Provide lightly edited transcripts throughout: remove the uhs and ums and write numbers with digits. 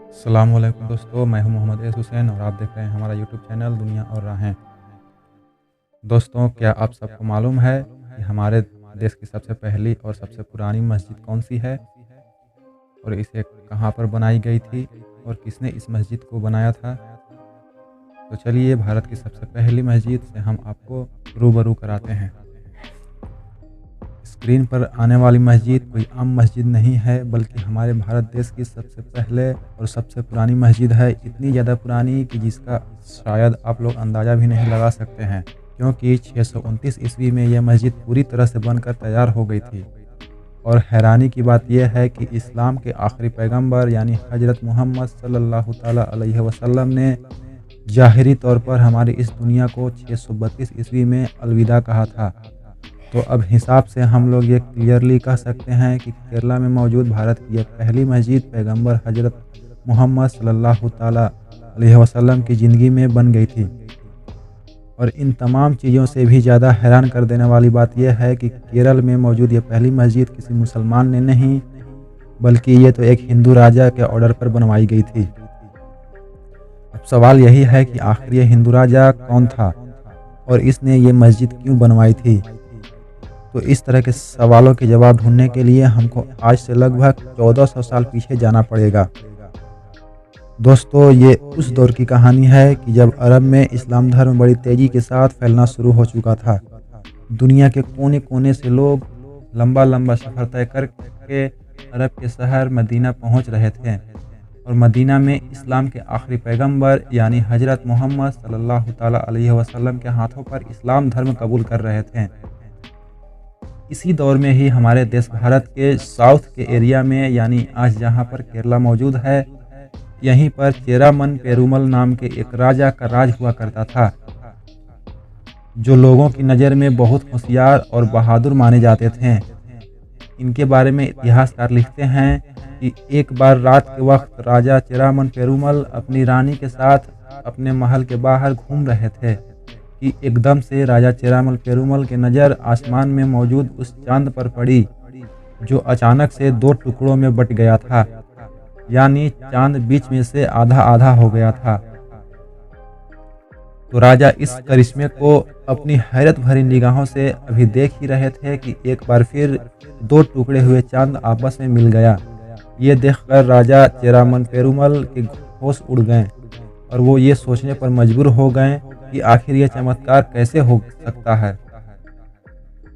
अस्सलाम वालेकुम दोस्तों, मैं हूं मोहम्मद एस हुसैन और आप देख रहे हैं हमारा यूट्यूब चैनल दुनिया और राहें। दोस्तों, क्या आप सबको मालूम है कि हमारे देश की सबसे पहली और सबसे पुरानी मस्जिद कौन सी है और इसे कहां पर बनाई गई थी और किसने इस मस्जिद को बनाया था? तो चलिए भारत की सबसे पहली मस्जिद से हम आपको रूबरू कराते हैं। स्क्रीन पर आने वाली मस्जिद कोई आम मस्जिद नहीं है, बल्कि हमारे भारत देश की सबसे पहले और सबसे पुरानी मस्जिद है। इतनी ज़्यादा पुरानी कि जिसका शायद आप लोग अंदाज़ा भी नहीं लगा सकते हैं, क्योंकि 629 ईस्वी में यह मस्जिद पूरी तरह से बनकर तैयार हो गई थी। और हैरानी की बात यह है कि इस्लाम के आखिरी पैगंबर यानी हज़रत मोहम्मद सल्लल्लाहु ताला अलैहि वसल्लम ने ज़ाहिरी तौर पर हमारी इस दुनिया को 632 ईस्वी में अलविदा कहा था। तो अब हिसाब से हम लोग ये क्लियरली कह सकते हैं कि केरला में मौजूद भारत की यह पहली मस्जिद पैगंबर हज़रत मोहम्मद सल्लल्लाहु ताला अलैहि वसल्लम की ज़िंदगी में बन गई थी। और इन तमाम चीज़ों से भी ज़्यादा हैरान कर देने वाली बात यह है कि केरल में मौजूद ये पहली मस्जिद किसी मुसलमान ने नहीं, बल्कि ये तो एक हिंदू राजा के ऑर्डर पर बनवाई गई थी। अब सवाल यही है कि आखिर ये हिंदू राजा कौन था और इसने ये मस्जिद क्यों बनवाई थी? तो इस तरह के सवालों के जवाब ढूंढने के लिए हमको आज से लगभग 1400 साल पीछे जाना पड़ेगा। दोस्तों, ये उस दौर की कहानी है कि जब अरब में इस्लाम धर्म बड़ी तेज़ी के साथ फैलना शुरू हो चुका था। दुनिया के कोने कोने से लोग लंबा लंबा सफ़र तय करके अरब के शहर मदीना पहुंच रहे थे और मदीना में इस्लाम के आखिरी पैगंबर यानी हज़रत मोहम्मद सल्लल्लाहु ताला अलैहि वसल्लम के हाथों पर इस्लाम धर्म कबूल कर रहे थे। इसी दौर में ही हमारे देश भारत के साउथ के एरिया में यानी आज जहां पर केरला मौजूद है, यहीं पर चेरामन पेरुमल नाम के एक राजा का राज हुआ करता था, जो लोगों की नज़र में बहुत होशियार और बहादुर माने जाते थे। इनके बारे में इतिहासकार लिखते हैं कि एक बार रात के वक्त राजा चेरामन पेरुमल अपनी रानी के साथ अपने महल के बाहर घूम रहे थे कि एकदम से राजा चेरामल पेरुमल की नज़र आसमान में मौजूद उस चांद पर पड़ी, जो अचानक से दो टुकड़ों में बट गया था, यानी चांद बीच में से आधा आधा हो गया था। तो राजा इस करिश्मे को अपनी हैरत भरी निगाहों से अभी देख ही रहे थे कि एक बार फिर दो टुकड़े हुए चांद आपस में मिल गया। ये देखकर राजा चेरामन पेरुमल के होश उड़ गए और वो ये सोचने पर मजबूर हो गए कि आखिर यह चमत्कार कैसे हो सकता है।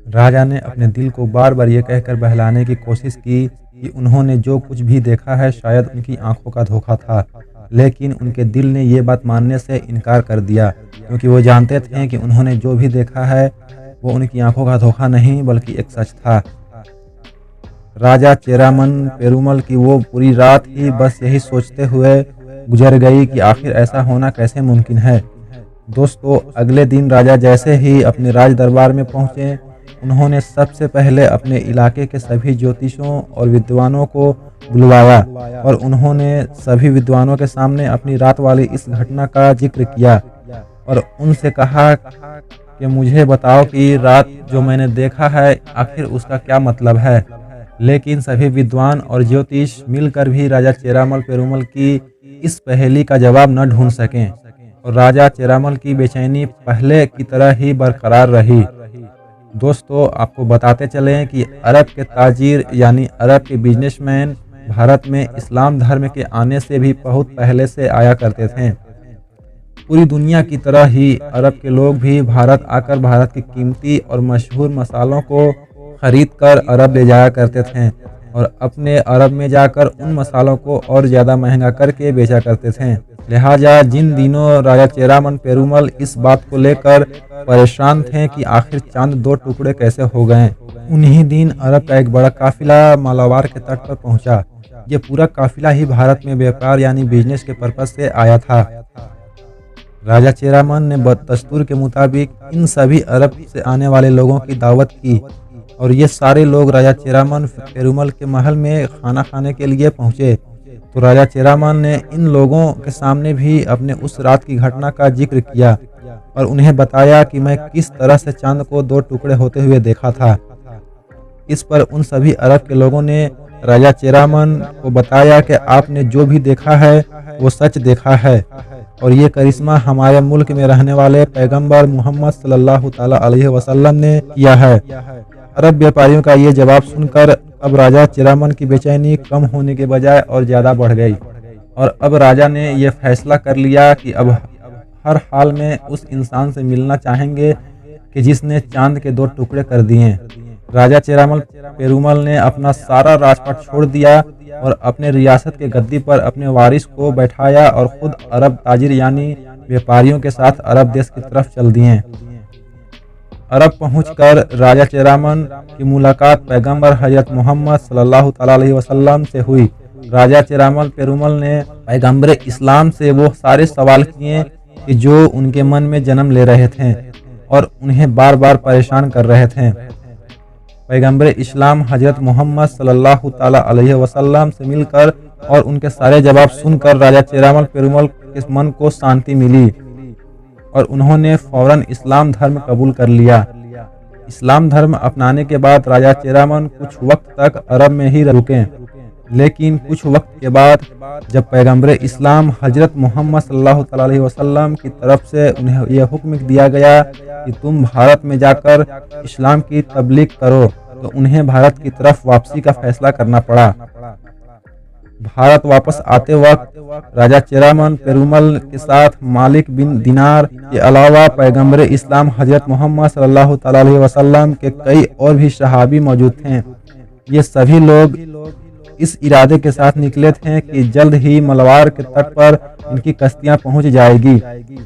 राजा ने अपने दिल को बार बार ये कहकर बहलाने की कोशिश की कि उन्होंने जो कुछ भी देखा है शायद उनकी आंखों का धोखा था, लेकिन उनके दिल ने ये बात मानने से इनकार कर दिया, क्योंकि वो जानते थे कि उन्होंने जो भी देखा है वो उनकी आंखों का धोखा नहीं बल्कि एक सच था। राजा चेरामन पेरुमल की वो पूरी रात ही बस यही सोचते हुए गुजर गई कि आखिर ऐसा होना कैसे मुमकिन है। दोस्तों, अगले दिन राजा जैसे ही अपने राज दरबार में पहुंचे, उन्होंने सबसे पहले अपने इलाके के सभी ज्योतिषों और विद्वानों को बुलवाया और उन्होंने सभी विद्वानों के सामने अपनी रात वाली इस घटना का जिक्र किया और उनसे कहा कि मुझे बताओ कि रात जो मैंने देखा है आखिर उसका क्या मतलब है। लेकिन सभी विद्वान और ज्योतिष मिलकर भी राजा चेरामल पेरुमल की इस पहेली का जवाब न ढूंढ सकें और राजा चेरामल की बेचैनी पहले की तरह ही बरकरार रही। दोस्तों, आपको बताते चलें कि अरब के ताजिर यानी अरब के बिजनेसमैन भारत में इस्लाम धर्म के आने से भी बहुत पहले से आया करते थे। पूरी दुनिया की तरह ही अरब के लोग भी भारत आकर भारत की कीमती और मशहूर मसालों को खरीद कर अरब ले जाया करते थे और अपने अरब में जाकर उन मसालों को और ज़्यादा महंगा करके बेचा करते थे। लिहाजा जिन दिनों राजा चेरामन पेरुमल इस बात को लेकर परेशान थे कि आखिर चांद दो टुकड़े कैसे हो गए, उन्हीं दिन अरब का एक बड़ा काफिला मालाबार के तट पर पहुंचा। ये पूरा काफिला ही भारत में व्यापार यानी बिजनेस के पर्पज से आया था। राजा चेरामन ने दस्तूर के मुताबिक इन सभी अरब से आने वाले लोगों की दावत की और ये सारे लोग राजा चेरामन पेरुमल के महल में खाना खाने के लिए पहुंचे। तो राजा चेरामन ने इन लोगों के सामने भी अपने उस रात की घटना का जिक्र किया और उन्हें बताया कि मैं किस तरह से चांद को दो टुकड़े होते हुए देखा था। इस पर उन सभी अरब के लोगों ने राजा चेरामन को बताया कि आपने जो भी देखा है वो सच देखा है और ये करिश्मा हमारे मुल्क में रहने वाले पैगंबर मोहम्मद सल्लल्लाहु ताला अलैहि वसल्लम ने किया है। अरब व्यापारियों का ये जवाब सुनकर अब राजा चेरामन की बेचैनी कम होने के बजाय और ज़्यादा बढ़ गई और अब राजा ने यह फैसला कर लिया कि अब हर हाल में उस इंसान से मिलना चाहेंगे कि जिसने चांद के 2 टुकड़े कर दिए। राजा चेरामन पेरुमल ने अपना सारा राजपाट छोड़ दिया और अपने रियासत के गद्दी पर अपने वारिस को बैठाया और खुद अरब ताजिर यानी व्यापारियों के साथ अरब देश की तरफ चल दिए। अरब पहुंचकर राजा चेरामन की मुलाकात पैगंबर हजरत मोहम्मद सल्लल्लाहु अलैहि वसल्लम से हुई। राजा चेरामन पेरुमल ने पैगंबर इस्लाम से वो सारे सवाल किए कि जो उनके मन में जन्म ले रहे थे और उन्हें बार बार परेशान कर रहे थे। पैगंबर इस्लाम हजरत मोहम्मद सल्लल्लाहु ताला अलैहि वसल्लम से मिलकर और उनके सारे जवाब सुनकर राजा चेरामन पेरुमल के मन को शांति मिली और उन्होंने फौरन इस्लाम धर्म कबूल कर लिया। इस्लाम धर्म अपनाने के बाद राजा चेरामन कुछ वक्त तक अरब में ही रुके, लेकिन कुछ वक्त के बाद जब पैगंबर इस्लाम हजरत मोहम्मद सल्लल्लाहु अलैहि वसल्लम की तरफ से उन्हें यह हुक्म दिया गया कि तुम भारत में जाकर इस्लाम की तबलीग करो, तो उन्हें भारत की तरफ वापसी का फैसला करना पड़ा। भारत वापस आते वक्त राजा चेरामन पेरुमल के साथ मालिक बिन दिनार के अलावा पैगंबर इस्लाम हजरत मोहम्मद सल्लल्लाहु अलैहि वसल्लम के कई और भी सहाबी मौजूद थे। ये सभी लोग इस इरादे के साथ निकले थे कि जल्द ही मलवार के तट पर इनकी कश्तियां पहुंच जाएगी,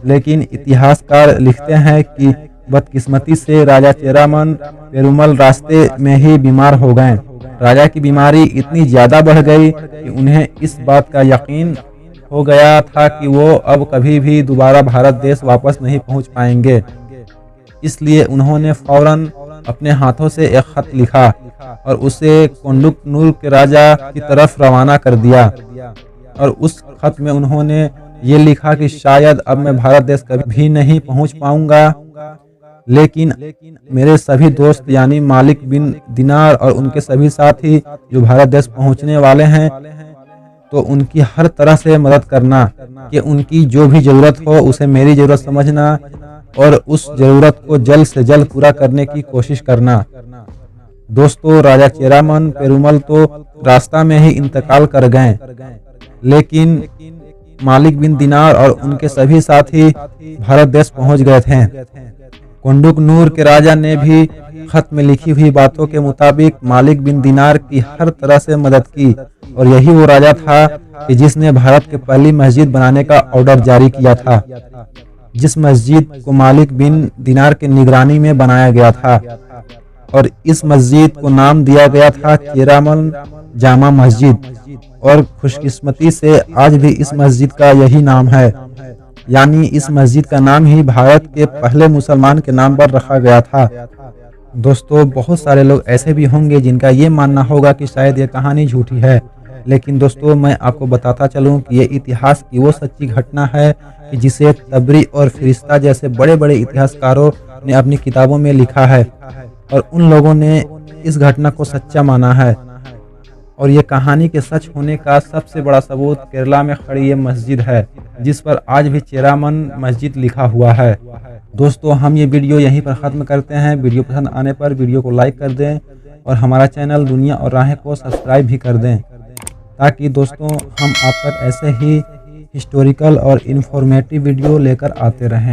लेकिन इतिहासकार लिखते हैं कि बदकिस्मती से राजा चेरामन पेरुमल रास्ते में ही बीमार हो गए। राजा की बीमारी इतनी ज्यादा बढ़ गई कि उन्हें इस बात का यकीन हो गया था कि वो अब कभी भी दोबारा भारत देश वापस नहीं पहुंच पाएंगे। इसलिए उन्होंने फौरन अपने हाथों से एक खत लिखा और उसे कोंडुकनूर के राजा की तरफ रवाना कर दिया और उस खत में उन्होंने ये लिखा कि शायद अब मैं भारत देश कभी भी नहीं पहुंच पाऊंगा, लेकिन मेरे सभी दोस्त यानी मालिक बिन दिनार और उनके सभी साथी जो भारत देश पहुंचने वाले हैं, तो उनकी हर तरह से मदद करना कि उनकी जो भी जरूरत हो उसे मेरी जरूरत समझना और उस जरूरत को जल्द से जल्द पूरा करने की कोशिश करना। दोस्तों, राजा चेरामन पेरुमल तो रास्ता में ही इंतकाल कर गए, लेकिन मालिक बिन दिनार और उनके सभी साथी भारत देश पहुंच गए थे। कोंडुकनूर के राजा ने भी खत में लिखी हुई बातों के मुताबिक मालिक बिन दिनार की हर तरह से मदद की और यही वो राजा था कि जिसने भारत के पहली मस्जिद बनाने का ऑर्डर जारी किया था, जिस मस्जिद को मालिक बिन दिनार के निगरानी में बनाया गया था और इस मस्जिद को नाम दिया गया था चेरामन जामा मस्जिद। और खुशकिस्मती से आज भी इस मस्जिद का यही नाम है, यानी इस मस्जिद का नाम ही भारत के पहले मुसलमान के नाम पर रखा गया था। दोस्तों, बहुत सारे लोग ऐसे भी होंगे जिनका ये मानना होगा कि शायद ये कहानी झूठी है, लेकिन दोस्तों मैं आपको बताता चलूं कि ये इतिहास की वो सच्ची घटना है कि जिसे तबरी और फिरिश्ता जैसे बड़े बड़े इतिहासकारों ने अपनी किताबों में लिखा है और उन लोगों ने इस घटना को सच्चा माना है। और ये कहानी के सच होने का सबसे बड़ा सबूत केरला में खड़ी ये मस्जिद है, जिस पर आज भी चेरामन मस्जिद लिखा हुआ है। दोस्तों, हम ये वीडियो यहीं पर ख़त्म करते हैं। वीडियो पसंद आने पर वीडियो को लाइक कर दें और हमारा चैनल दुनिया और राहें को सब्सक्राइब भी कर दें, ताकि दोस्तों हम आप तक ऐसे ही हिस्टोरिकल और इन्फॉर्मेटिव वीडियो लेकर आते रहें।